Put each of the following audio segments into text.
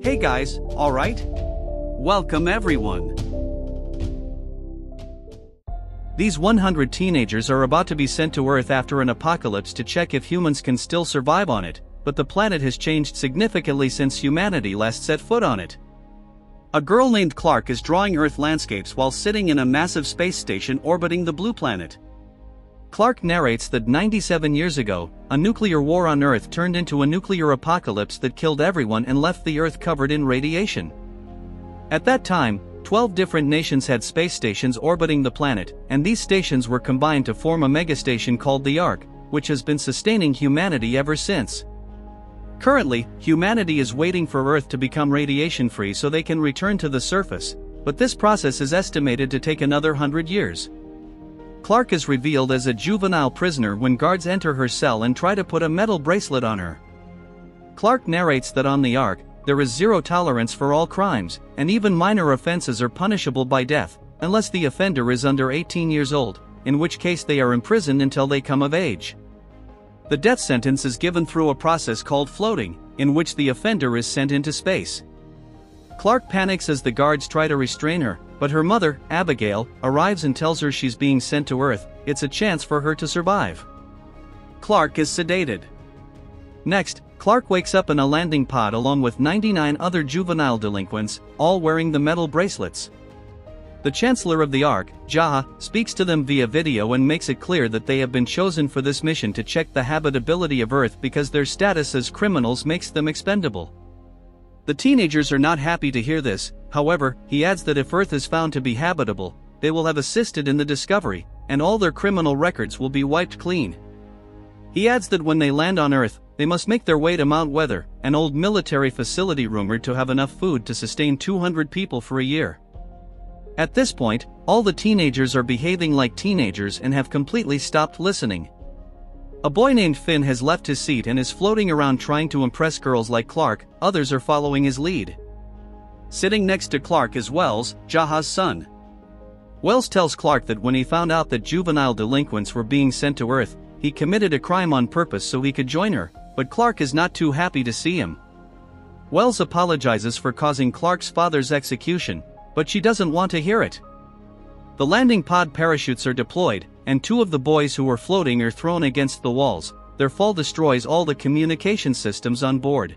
Hey guys, alright? Welcome everyone. These 100 teenagers are about to be sent to Earth after an apocalypse to check if humans can still survive on it, but the planet has changed significantly since humanity last set foot on it. A girl named Clark is drawing Earth landscapes while sitting in a massive space station orbiting the blue planet. Clark narrates that 97 years ago, a nuclear war on Earth turned into a nuclear apocalypse that killed everyone and left the Earth covered in radiation. At that time, 12 different nations had space stations orbiting the planet, and these stations were combined to form a megastation called the Ark, which has been sustaining humanity ever since. Currently, humanity is waiting for Earth to become radiation-free so they can return to the surface, but this process is estimated to take another 100 years. Clark is revealed as a juvenile prisoner when guards enter her cell and try to put a metal bracelet on her. Clark narrates that on the Ark, there is zero tolerance for all crimes, and even minor offenses are punishable by death, unless the offender is under 18 years old, in which case they are imprisoned until they come of age. The death sentence is given through a process called floating, in which the offender is sent into space. Clark panics as the guards try to restrain her, but her mother, Abigail, arrives and tells her she's being sent to Earth. It's a chance for her to survive. Clark is sedated. Next, Clark wakes up in a landing pod along with 99 other juvenile delinquents, all wearing the metal bracelets. The Chancellor of the Ark, Jaha, speaks to them via video and makes it clear that they have been chosen for this mission to check the habitability of Earth because their status as criminals makes them expendable. The teenagers are not happy to hear this. However, he adds that if Earth is found to be habitable, they will have assisted in the discovery, and all their criminal records will be wiped clean. He adds that when they land on Earth, they must make their way to Mount Weather, an old military facility rumored to have enough food to sustain 200 people for a year. At this point, all the teenagers are behaving like teenagers and have completely stopped listening. A boy named Finn has left his seat and is floating around trying to impress girls like Clark. Others are following his lead. Sitting next to Clark is Wells, Jaha's son. Wells tells Clark that when he found out that juvenile delinquents were being sent to Earth, he committed a crime on purpose so he could join her, but Clark is not too happy to see him. Wells apologizes for causing Clark's father's execution, but she doesn't want to hear it. The landing pod parachutes are deployed, and two of the boys who were floating are thrown against the walls. Their fall destroys all the communication systems on board.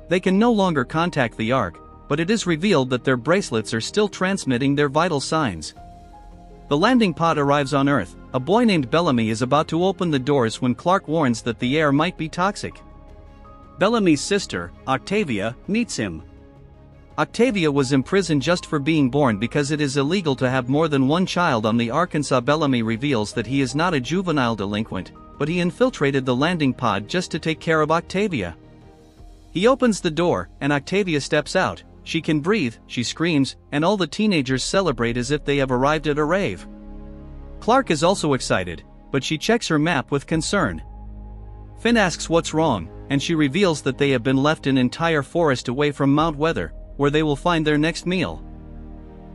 They can no longer contact the Ark, but it is revealed that their bracelets are still transmitting their vital signs. The landing pod arrives on Earth. A boy named Bellamy is about to open the doors when Clark warns that the air might be toxic. Bellamy's sister, Octavia, meets him. Octavia was imprisoned just for being born because it is illegal to have more than one child on the Arkansas. Bellamy reveals that he is not a juvenile delinquent, but he infiltrated the landing pod just to take care of Octavia. He opens the door, and Octavia steps out. She can breathe, she screams, and all the teenagers celebrate as if they have arrived at a rave. Clark is also excited, but she checks her map with concern. Finn asks what's wrong, and she reveals that they have been left an entire forest away from Mount Weather, where they will find their next meal.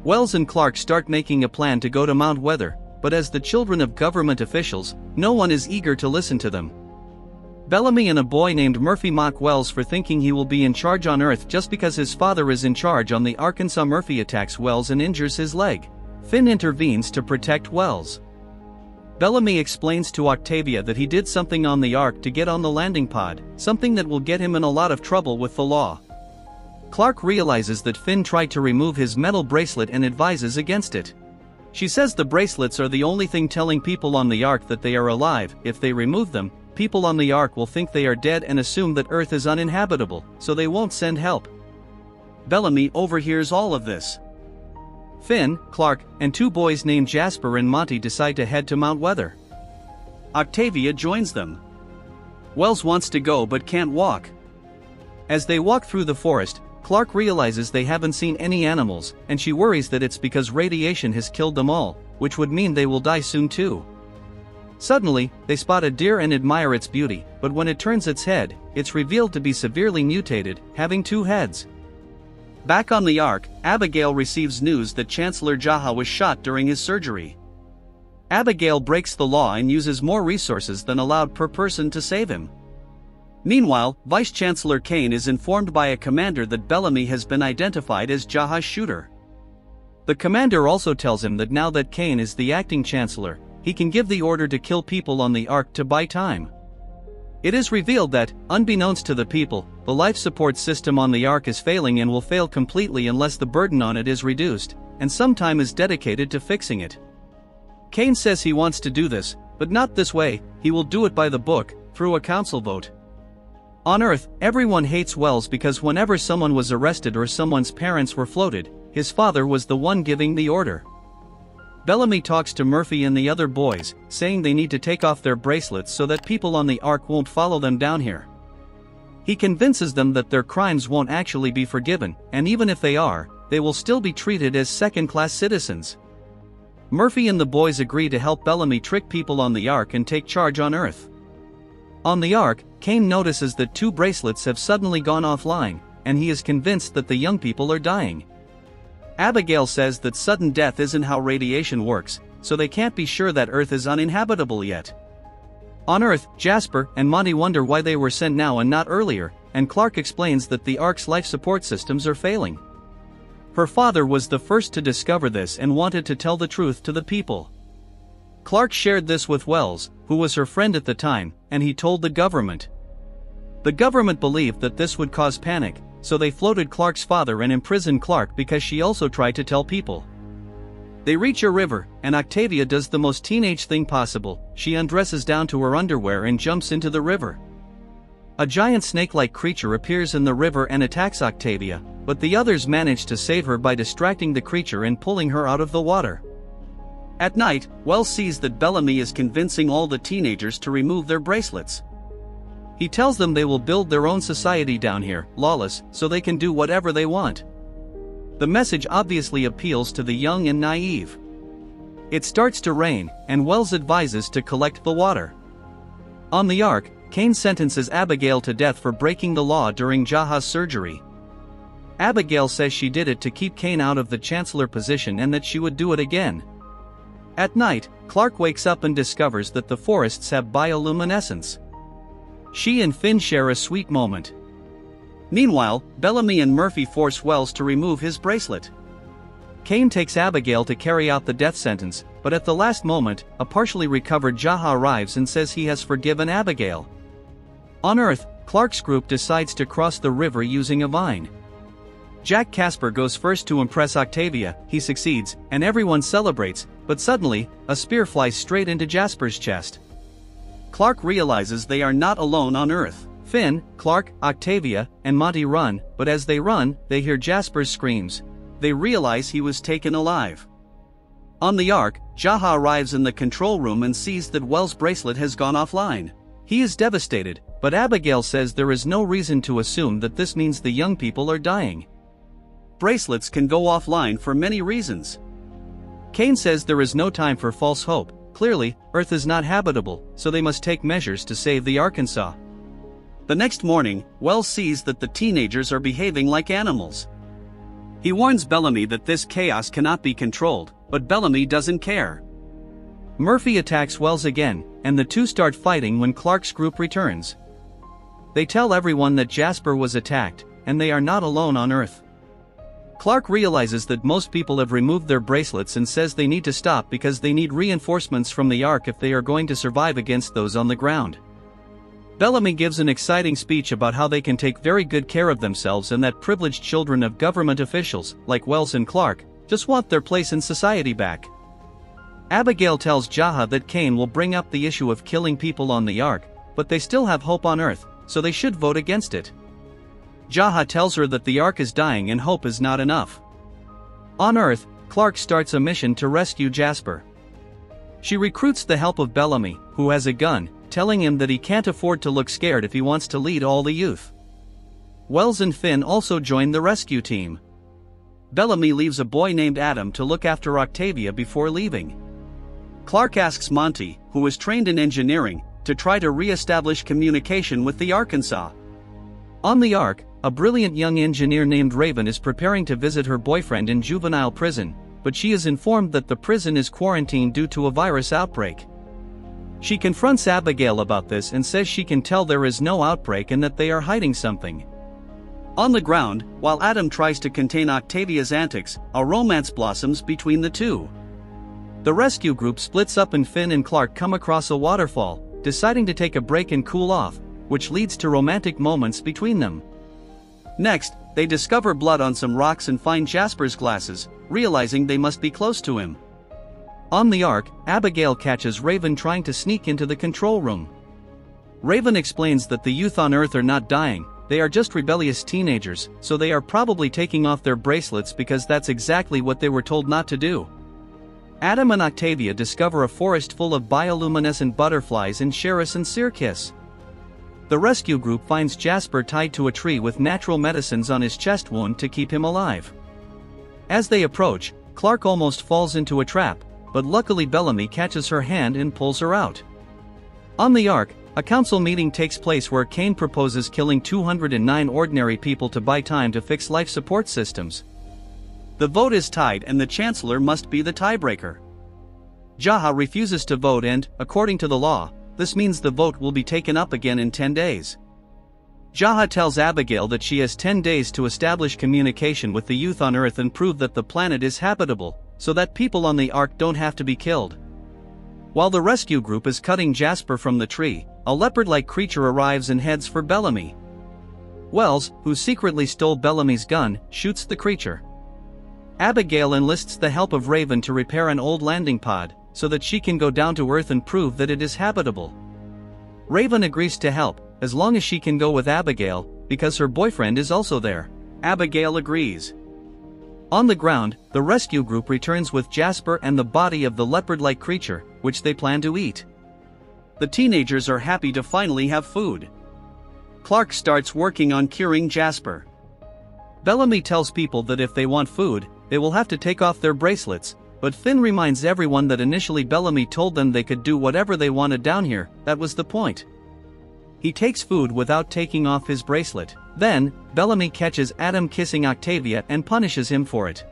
Wells and Clark start making a plan to go to Mount Weather, but as the children of government officials, no one is eager to listen to them. Bellamy and a boy named Murphy mock Wells for thinking he will be in charge on Earth just because his father is in charge on the Arkansas. Murphy attacks Wells and injures his leg. Finn intervenes to protect Wells. Bellamy explains to Octavia that he did something on the Ark to get on the landing pod, something that will get him in a lot of trouble with the law. Clark realizes that Finn tried to remove his metal bracelet and advises against it. She says the bracelets are the only thing telling people on the Ark that they are alive. If they remove them, people on the Ark will think they are dead and assume that Earth is uninhabitable, so they won't send help. Bellamy overhears all of this. Finn, Clark, and two boys named Jasper and Monty decide to head to Mount Weather. Octavia joins them. Wells wants to go but can't walk. As they walk through the forest, Clark realizes they haven't seen any animals, and she worries that it's because radiation has killed them all, which would mean they will die soon too. Suddenly, they spot a deer and admire its beauty, but when it turns its head, it's revealed to be severely mutated, having two heads. Back on the Ark, Abigail receives news that Chancellor Jaha was shot during his surgery. Abigail breaks the law and uses more resources than allowed per person to save him. Meanwhile, Vice-Chancellor Kane is informed by a commander that Bellamy has been identified as Jaha's shooter. The commander also tells him that now that Kane is the acting chancellor, he can give the order to kill people on the Ark to buy time. It is revealed that, unbeknownst to the people, the life support system on the Ark is failing and will fail completely unless the burden on it is reduced, and some time is dedicated to fixing it. Kane says he wants to do this, but not this way. He will do it by the book, through a council vote. On Earth, everyone hates Wells because whenever someone was arrested or someone's parents were floated, his father was the one giving the order. Bellamy talks to Murphy and the other boys, saying they need to take off their bracelets so that people on the Ark won't follow them down here. He convinces them that their crimes won't actually be forgiven, and even if they are, they will still be treated as second-class citizens. Murphy and the boys agree to help Bellamy trick people on the Ark and take charge on Earth. On the Ark, Kane notices that 2 bracelets have suddenly gone offline, and he is convinced that the young people are dying. Abigail says that sudden death isn't how radiation works, so they can't be sure that Earth is uninhabitable yet. On Earth, Jasper and Monty wonder why they were sent now and not earlier, and Clark explains that the Ark's life support systems are failing. Her father was the first to discover this and wanted to tell the truth to the people. Clark shared this with Wells, who was her friend at the time, and he told the government. The government believed that this would cause panic, so they floated Clark's father and imprisoned Clark because she also tried to tell people. They reach a river, and Octavia does the most teenage thing possible. She undresses down to her underwear and jumps into the river. A giant snake-like creature appears in the river and attacks Octavia, but the others manage to save her by distracting the creature and pulling her out of the water. At night, Wells sees that Bellamy is convincing all the teenagers to remove their bracelets. He tells them they will build their own society down here, lawless, so they can do whatever they want. The message obviously appeals to the young and naive. It starts to rain, and Wells advises to collect the water. On the Ark, Kane sentences Abigail to death for breaking the law during Jaha's surgery. Abigail says she did it to keep Kane out of the chancellor position and that she would do it again. At night, Clark wakes up and discovers that the forests have bioluminescence. She and Finn share a sweet moment. Meanwhile, Bellamy and Murphy force Wells to remove his bracelet. Kane takes Abigail to carry out the death sentence, but at the last moment, a partially recovered Jaha arrives and says he has forgiven Abigail. On Earth, Clark's group decides to cross the river using a vine. Jack Casper goes first to impress Octavia. He succeeds, and everyone celebrates, but suddenly, a spear flies straight into Jasper's chest. Clark realizes they are not alone on Earth. Finn, Clark, Octavia, and Monty run, but as they run, they hear Jasper's screams. They realize he was taken alive. On the Ark, Jaha arrives in the control room and sees that Wells' bracelet has gone offline. He is devastated, but Abigail says there is no reason to assume that this means the young people are dying. Bracelets can go offline for many reasons. Kane says there is no time for false hope. Clearly, Earth is not habitable, so they must take measures to save the Arkansas. The next morning, Wells sees that the teenagers are behaving like animals. He warns Bellamy that this chaos cannot be controlled, but Bellamy doesn't care. Murphy attacks Wells again, and the two start fighting when Clark's group returns. They tell everyone that Jasper was attacked, and they are not alone on Earth. Clark realizes that most people have removed their bracelets and says they need to stop because they need reinforcements from the Ark if they are going to survive against those on the ground. Bellamy gives an exciting speech about how they can take very good care of themselves and that privileged children of government officials, like Wells and Clark, just want their place in society back. Abigail tells Jaha that Kane will bring up the issue of killing people on the Ark, but they still have hope on Earth, so they should vote against it. Jaha tells her that the Ark is dying and hope is not enough. On Earth, Clark starts a mission to rescue Jasper. She recruits the help of Bellamy, who has a gun, telling him that he can't afford to look scared if he wants to lead all the youth. Wells and Finn also join the rescue team. Bellamy leaves a boy named Adam to look after Octavia before leaving. Clark asks Monty, who is trained in engineering, to try to re-establish communication with the Arkansas. On the Ark, a brilliant young engineer named Raven is preparing to visit her boyfriend in juvenile prison, but she is informed that the prison is quarantined due to a virus outbreak. She confronts Abigail about this and says she can tell there is no outbreak and that they are hiding something. On the ground, while Adam tries to contain Octavia's antics, a romance blossoms between the two. The rescue group splits up and Finn and Clark come across a waterfall, deciding to take a break and cool off, which leads to romantic moments between them. Next, they discover blood on some rocks and find Jasper's glasses, realizing they must be close to him. On the Ark, Abigail catches Raven trying to sneak into the control room. Raven explains that the youth on Earth are not dying, they are just rebellious teenagers, so they are probably taking off their bracelets because that's exactly what they were told not to do. Adam and Octavia discover a forest full of bioluminescent butterflies and share a sincere kiss. The rescue group finds Jasper tied to a tree with natural medicines on his chest wound to keep him alive. As they approach, Clark almost falls into a trap, but luckily Bellamy catches her hand and pulls her out. On the Ark, a council meeting takes place where Kane proposes killing 209 ordinary people to buy time to fix life support systems. The vote is tied and the Chancellor must be the tiebreaker. Jaha refuses to vote and, according to the law, this means the vote will be taken up again in 10 days. Jaha tells Abigail that she has 10 days to establish communication with the youth on Earth and prove that the planet is habitable, so that people on the Ark don't have to be killed. While the rescue group is cutting Jasper from the tree, a leopard-like creature arrives and heads for Bellamy. Wells, who secretly stole Bellamy's gun, shoots the creature. Abigail enlists the help of Raven to repair an old landing pod, so that she can go down to Earth and prove that it is habitable. Raven agrees to help, as long as she can go with Abigail, because her boyfriend is also there. Abigail agrees. On the ground, the rescue group returns with Jasper and the body of the leopard-like creature, which they plan to eat. The teenagers are happy to finally have food. Clark starts working on curing Jasper. Bellamy tells people that if they want food, they will have to take off their bracelets, but Finn reminds everyone that initially Bellamy told them they could do whatever they wanted down here, that was the point. He takes food without taking off his bracelet. Then, Bellamy catches Adam kissing Octavia and punishes him for it.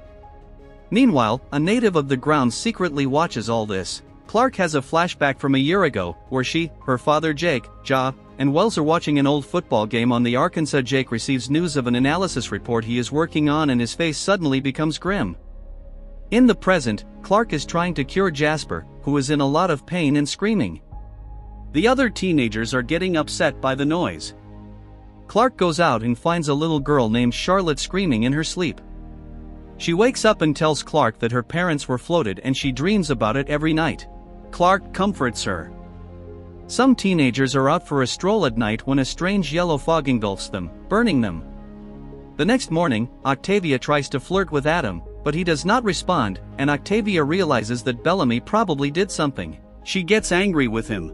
Meanwhile, a native of the ground secretly watches all this. Clark has a flashback from a year ago, where she, her father Jake, Ja, and Wells are watching an old football game on the Arkansas. Jake receives news of an analysis report he is working on and his face suddenly becomes grim. In the present, Clark is trying to cure Jasper, who is in a lot of pain and screaming. The other teenagers are getting upset by the noise. Clark goes out and finds a little girl named Charlotte screaming in her sleep. She wakes up and tells Clark that her parents were floated and she dreams about it every night. Clark comforts her. Some teenagers are out for a stroll at night when a strange yellow fog engulfs them, burning them. The next morning, Octavia tries to flirt with Adam, but he does not respond, and Octavia realizes that Bellamy probably did something. She gets angry with him.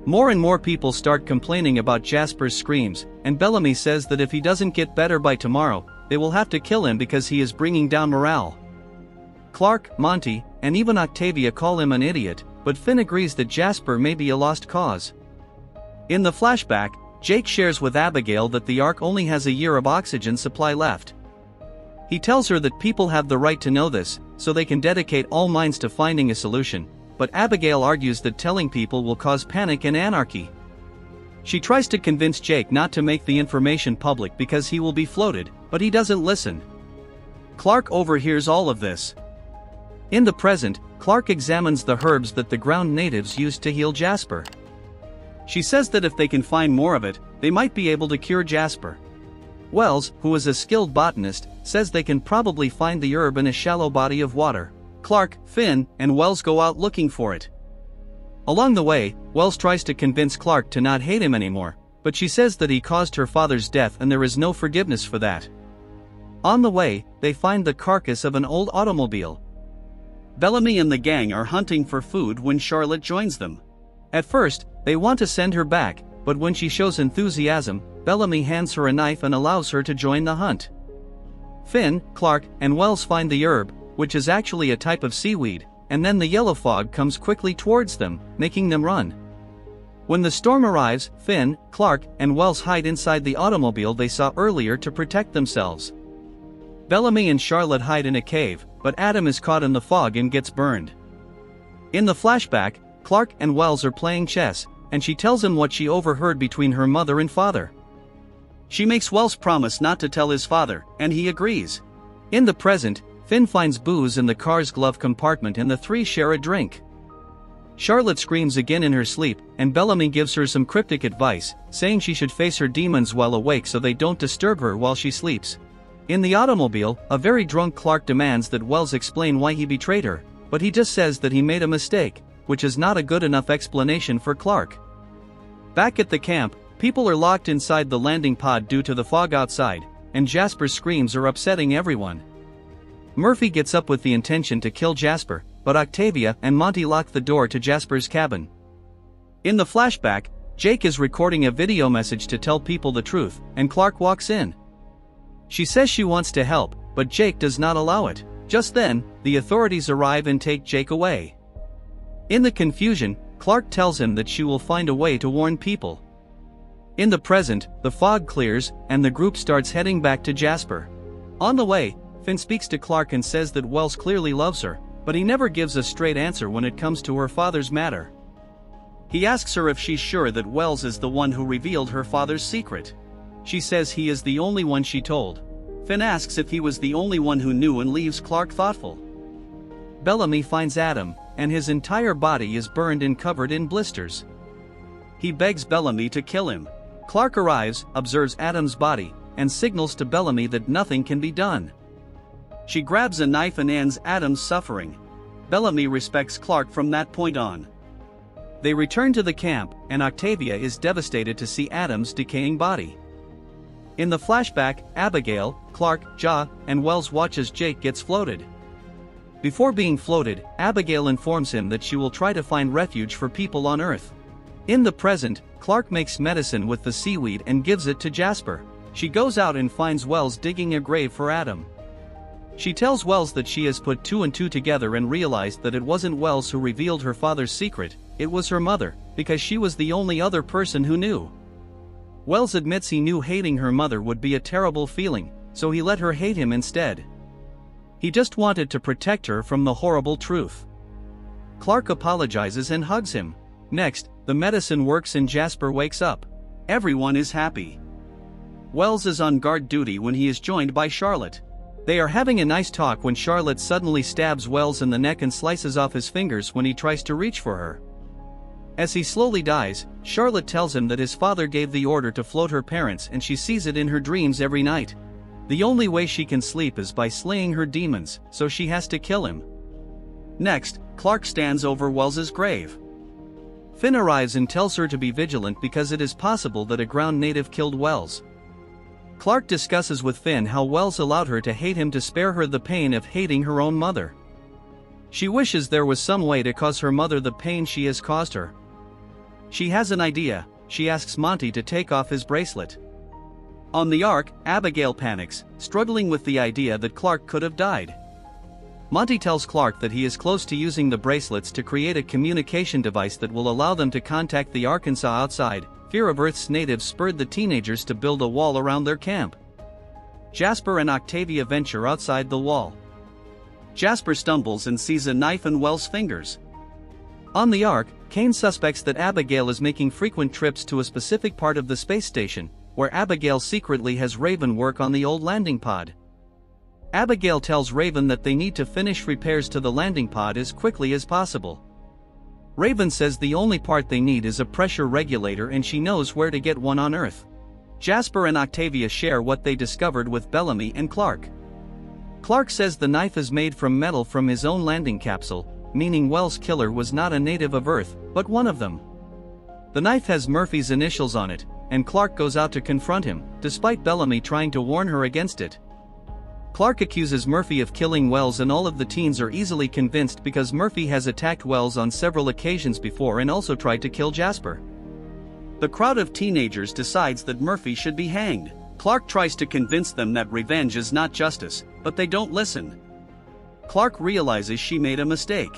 More and more people start complaining about Jasper's screams, and Bellamy says that if he doesn't get better by tomorrow, they will have to kill him because he is bringing down morale. Clark, Monty, and even Octavia call him an idiot, but Finn agrees that Jasper may be a lost cause. In the flashback, Jake shares with Abigail that the Ark only has a year of oxygen supply left. He tells her that people have the right to know this, so they can dedicate all minds to finding a solution, but Abigail argues that telling people will cause panic and anarchy. She tries to convince Jake not to make the information public because he will be floated, but he doesn't listen. Clark overhears all of this. In the present, Clark examines the herbs that the ground natives used to heal Jasper. She says that if they can find more of it, they might be able to cure Jasper. Wells, who is a skilled botanist, says they can probably find the herb in a shallow body of water. Clark, Finn, and Wells go out looking for it. Along the way, Wells tries to convince Clark to not hate him anymore, but she says that he caused her father's death and there is no forgiveness for that. On the way, they find the carcass of an old automobile. Bellamy and the gang are hunting for food when Charlotte joins them. At first, they want to send her back, but when she shows enthusiasm, Bellamy hands her a knife and allows her to join the hunt. Finn, Clark, and Wells find the herb, which is actually a type of seaweed, and then the yellow fog comes quickly towards them, making them run. When the storm arrives, Finn, Clark, and Wells hide inside the automobile they saw earlier to protect themselves. Bellamy and Charlotte hide in a cave, but Adam is caught in the fog and gets burned. In the flashback, Clark and Wells are playing chess, and she tells him what she overheard between her mother and father. She makes Wells promise not to tell his father, and he agrees. In the present, Finn finds booze in the car's glove compartment and the three share a drink. Charlotte screams again in her sleep, and Bellamy gives her some cryptic advice, saying she should face her demons while awake so they don't disturb her while she sleeps. In the automobile, a very drunk Clark demands that Wells explain why he betrayed her, but he just says that he made a mistake, which is not a good enough explanation for Clark. Back at the camp, people are locked inside the landing pod due to the fog outside, and Jasper's screams are upsetting everyone. Murphy gets up with the intention to kill Jasper, but Octavia and Monty lock the door to Jasper's cabin. In the flashback, Jake is recording a video message to tell people the truth, and Clark walks in. She says she wants to help, but Jake does not allow it. Just then, the authorities arrive and take Jake away. In the confusion, Clark tells him that she will find a way to warn people. In the present, the fog clears, and the group starts heading back to Jasper. On the way, Finn speaks to Clark and says that Wells clearly loves her, but he never gives a straight answer when it comes to her father's matter. He asks her if she's sure that Wells is the one who revealed her father's secret. She says he is the only one she told. Finn asks if he was the only one who knew and leaves Clark thoughtful. Bellamy finds Adam, and his entire body is burned and covered in blisters. He begs Bellamy to kill him. Clark arrives, observes Adam's body, and signals to Bellamy that nothing can be done. She grabs a knife and ends Adam's suffering. Bellamy respects Clark from that point on. They return to the camp, and Octavia is devastated to see Adam's decaying body. In the flashback, Abigail, Clark, Ja, and Wells watch as Jake gets floated. Before being floated, Abigail informs him that she will try to find refuge for people on Earth. In the present, Clark makes medicine with the seaweed and gives it to Jasper. She goes out and finds Wells digging a grave for Adam. She tells Wells that she has put two and two together and realized that it wasn't Wells who revealed her father's secret, it was her mother, because she was the only other person who knew. Wells admits he knew hating her mother would be a terrible feeling, so he let her hate him instead. He just wanted to protect her from the horrible truth. Clark apologizes and hugs him. Next, the medicine works and Jasper wakes up. Everyone is happy. Wells is on guard duty when he is joined by Charlotte. They are having a nice talk when Charlotte suddenly stabs Wells in the neck and slices off his fingers when he tries to reach for her. As he slowly dies, Charlotte tells him that his father gave the order to float her parents and she sees it in her dreams every night. The only way she can sleep is by slaying her demons, so she has to kill him. Next, Clark stands over Wells's grave. Finn arrives and tells her to be vigilant because it is possible that a ground native killed Wells. Clark discusses with Finn how Wells allowed her to hate him to spare her the pain of hating her own mother. She wishes there was some way to cause her mother the pain she has caused her. She has an idea. She asks Monty to take off his bracelet. On the Ark, Abigail panics, struggling with the idea that Clark could have died. Monty tells Clark that he is close to using the bracelets to create a communication device that will allow them to contact the Arkansas outside. Fear of Earth's natives spurred the teenagers to build a wall around their camp. Jasper and Octavia venture outside the wall. Jasper stumbles and sees a knife in Wells' fingers. On the Ark, Kane suspects that Abigail is making frequent trips to a specific part of the space station, where Abigail secretly has Raven work on the old landing pod. Abigail tells Raven that they need to finish repairs to the landing pod as quickly as possible. Raven says the only part they need is a pressure regulator and she knows where to get one on Earth. Jasper and Octavia share what they discovered with Bellamy and Clark. Clark says the knife is made from metal from his own landing capsule, meaning Wells' killer was not a native of Earth, but one of them. The knife has Murphy's initials on it, and Clark goes out to confront him, despite Bellamy trying to warn her against it. Clark accuses Murphy of killing Wells and all of the teens are easily convinced because Murphy has attacked Wells on several occasions before and also tried to kill Jasper. The crowd of teenagers decides that Murphy should be hanged. Clark tries to convince them that revenge is not justice, but they don't listen. Clark realizes she made a mistake.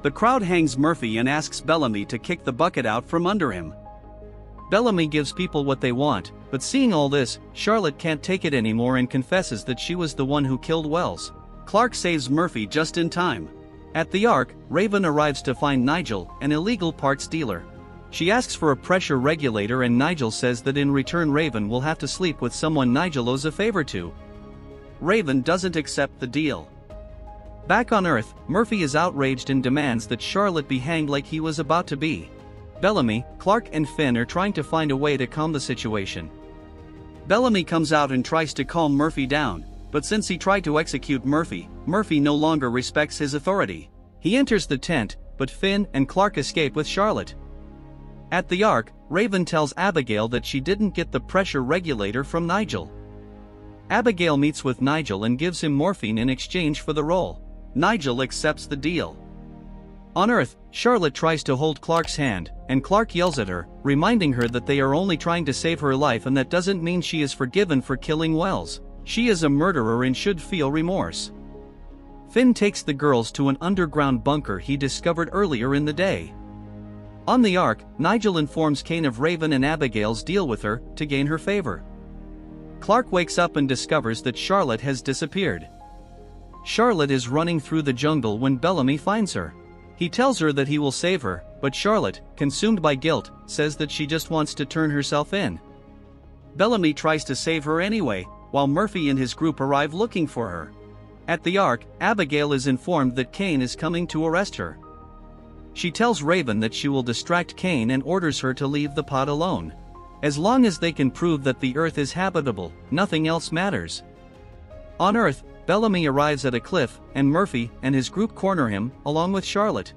The crowd hangs Murphy and asks Bellamy to kick the bucket out from under him. Bellamy gives people what they want, but seeing all this, Charlotte can't take it anymore and confesses that she was the one who killed Wells. Clark saves Murphy just in time. At the Ark, Raven arrives to find Nigel, an illegal parts dealer. She asks for a pressure regulator and Nigel says that in return Raven will have to sleep with someone Nigel owes a favor to. Raven doesn't accept the deal. Back on Earth, Murphy is outraged and demands that Charlotte be hanged like he was about to be. Bellamy, Clark and Finn are trying to find a way to calm the situation. Bellamy comes out and tries to calm Murphy down, but since he tried to execute Murphy, Murphy no longer respects his authority. He enters the tent, but Finn and Clark escape with Charlotte. At the Ark, Raven tells Abigail that she didn't get the pressure regulator from Nigel. Abigail meets with Nigel and gives him morphine in exchange for the role. Nigel accepts the deal. On Earth, Charlotte tries to hold Clark's hand, and Clark yells at her, reminding her that they are only trying to save her life and that doesn't mean she is forgiven for killing Wells. She is a murderer and should feel remorse. Finn takes the girls to an underground bunker he discovered earlier in the day. On the Ark, Nigel informs Kane of Raven and Abigail's deal with her, to gain her favor. Clark wakes up and discovers that Charlotte has disappeared. Charlotte is running through the jungle when Bellamy finds her. He tells her that he will save her, but Charlotte, consumed by guilt, says that she just wants to turn herself in. Bellamy tries to save her anyway, while Murphy and his group arrive looking for her. At the Ark, Abigail is informed that Kane is coming to arrest her. She tells Raven that she will distract Kane and orders her to leave the pod alone. As long as they can prove that the Earth is habitable, nothing else matters. On Earth, Bellamy arrives at a cliff, and Murphy and his group corner him, along with Charlotte.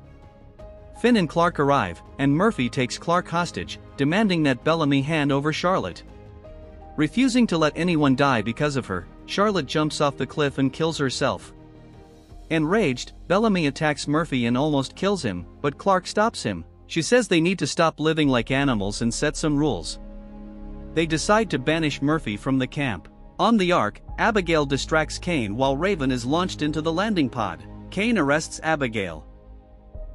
Finn and Clark arrive, and Murphy takes Clark hostage, demanding that Bellamy hand over Charlotte. Refusing to let anyone die because of her, Charlotte jumps off the cliff and kills herself. Enraged, Bellamy attacks Murphy and almost kills him, but Clark stops him. She says they need to stop living like animals and set some rules. They decide to banish Murphy from the camp. On the Ark, Abigail distracts Kane while Raven is launched into the landing pod. Kane arrests Abigail.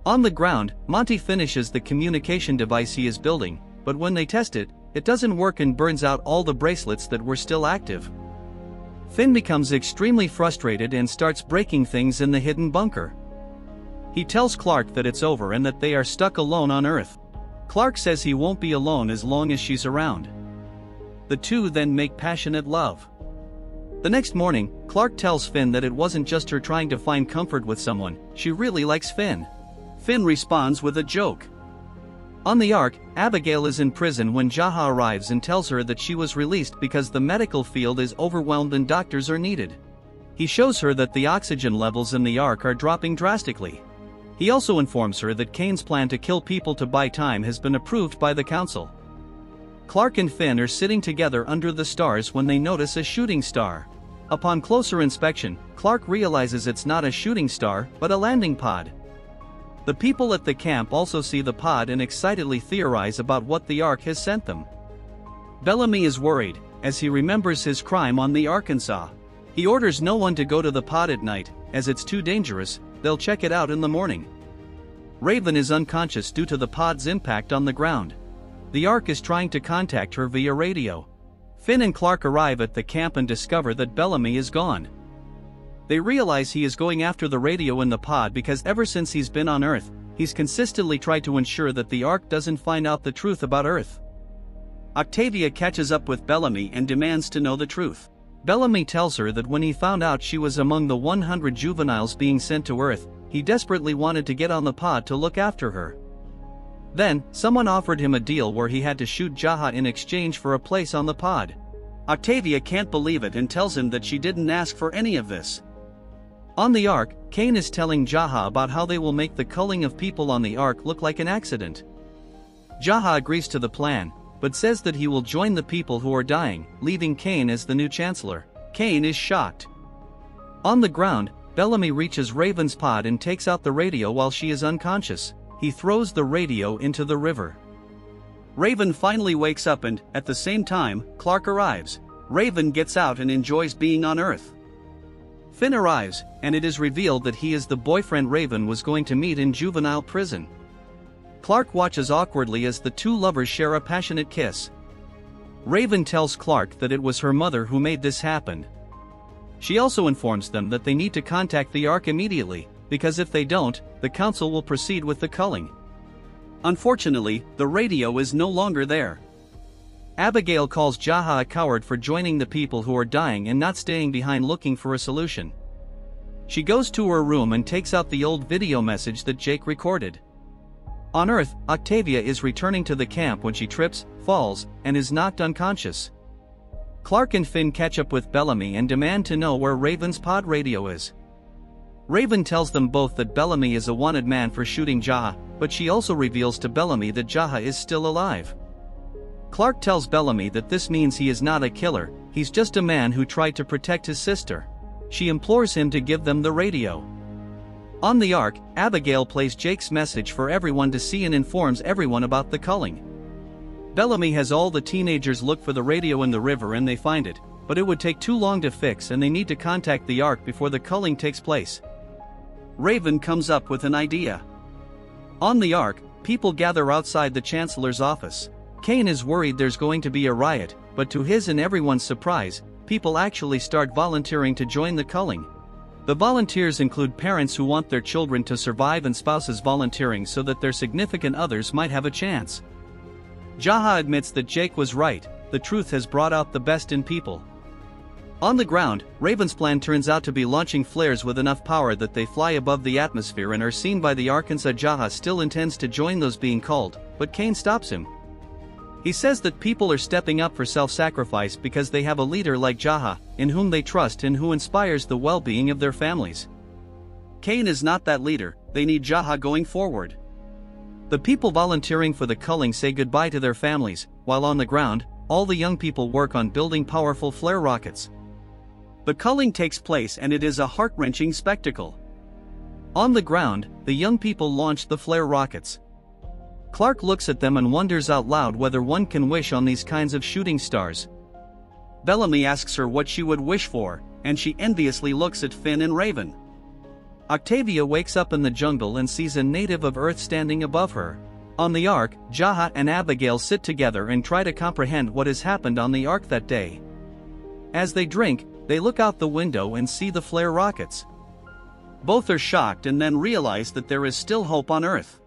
On the ground, Monty finishes the communication device he is building, but when they test it, it doesn't work and burns out all the bracelets that were still active. Finn becomes extremely frustrated and starts breaking things in the hidden bunker. He tells Clark that it's over and that they are stuck alone on Earth. Clark says he won't be alone as long as she's around. The two then make passionate love. The next morning, Clark tells Finn that it wasn't just her trying to find comfort with someone, she really likes Finn. Finn responds with a joke. On the Ark, Abigail is in prison when Jaha arrives and tells her that she was released because the medical field is overwhelmed and doctors are needed. He shows her that the oxygen levels in the Ark are dropping drastically. He also informs her that Kane's plan to kill people to buy time has been approved by the council. Clark and Finn are sitting together under the stars when they notice a shooting star. Upon closer inspection, Clark realizes it's not a shooting star, but a landing pod. The people at the camp also see the pod and excitedly theorize about what the Ark has sent them. Bellamy is worried, as he remembers his crime on the Arkansas. He orders no one to go to the pod at night, as it's too dangerous, they'll check it out in the morning. Raven is unconscious due to the pod's impact on the ground. The Ark is trying to contact her via radio. Finn and Clark arrive at the camp and discover that Bellamy is gone. They realize he is going after the radio in the pod because ever since he's been on Earth, he's consistently tried to ensure that the Ark doesn't find out the truth about Earth. Octavia catches up with Bellamy and demands to know the truth. Bellamy tells her that when he found out she was among the 100 juveniles being sent to Earth, he desperately wanted to get on the pod to look after her. Then, someone offered him a deal where he had to shoot Jaha in exchange for a place on the pod. Octavia can't believe it and tells him that she didn't ask for any of this. On the Ark, Kane is telling Jaha about how they will make the culling of people on the Ark look like an accident. Jaha agrees to the plan, but says that he will join the people who are dying, leaving Kane as the new chancellor. Kane is shocked. On the ground, Bellamy reaches Raven's pod and takes out the radio while she is unconscious. He throws the radio into the river. Raven finally wakes up and, at the same time, Clark arrives. Raven gets out and enjoys being on Earth. Finn arrives, and it is revealed that he is the boyfriend Raven was going to meet in juvenile prison. Clark watches awkwardly as the two lovers share a passionate kiss. Raven tells Clark that it was her mother who made this happen. She also informs them that they need to contact the Ark immediately, because if they don't, the council will proceed with the culling. Unfortunately, the radio is no longer there. Abigail calls Jaha a coward for joining the people who are dying and not staying behind looking for a solution. She goes to her room and takes out the old video message that Jake recorded. On Earth, Octavia is returning to the camp when she trips, falls, and is knocked unconscious. Clark and Finn catch up with Bellamy and demand to know where Raven's pod radio is. Raven tells them both that Bellamy is a wanted man for shooting Jaha, but she also reveals to Bellamy that Jaha is still alive. Clark tells Bellamy that this means he is not a killer, he's just a man who tried to protect his sister. She implores him to give them the radio. On the Ark, Abigail plays Jake's message for everyone to see and informs everyone about the culling. Bellamy has all the teenagers look for the radio in the river and they find it, but it would take too long to fix and they need to contact the Ark before the culling takes place. Raven comes up with an idea. On the Ark, people gather outside the Chancellor's office. Kane is worried there's going to be a riot, but to his and everyone's surprise, people actually start volunteering to join the culling. The volunteers include parents who want their children to survive and spouses volunteering so that their significant others might have a chance. Jaha admits that Jake was right, the truth has brought out the best in people. On the ground, Raven's plan turns out to be launching flares with enough power that they fly above the atmosphere and are seen by the Arkansas. Jaha still intends to join those being called, but Kane stops him. He says that people are stepping up for self-sacrifice because they have a leader like Jaha, in whom they trust and who inspires the well-being of their families. Kane is not that leader, they need Jaha going forward. The people volunteering for the culling say goodbye to their families, while on the ground, all the young people work on building powerful flare rockets. The culling takes place and it is a heart-wrenching spectacle. On the ground, the young people launch the flare rockets. Clark looks at them and wonders out loud whether one can wish on these kinds of shooting stars. Bellamy asks her what she would wish for, and she enviously looks at Finn and Raven. Octavia wakes up in the jungle and sees a native of Earth standing above her. On the Ark, Jaha and Abigail sit together and try to comprehend what has happened on the Ark that day. As they drink, they look out the window and see the flare rockets. Both are shocked and then realize that there is still hope on Earth.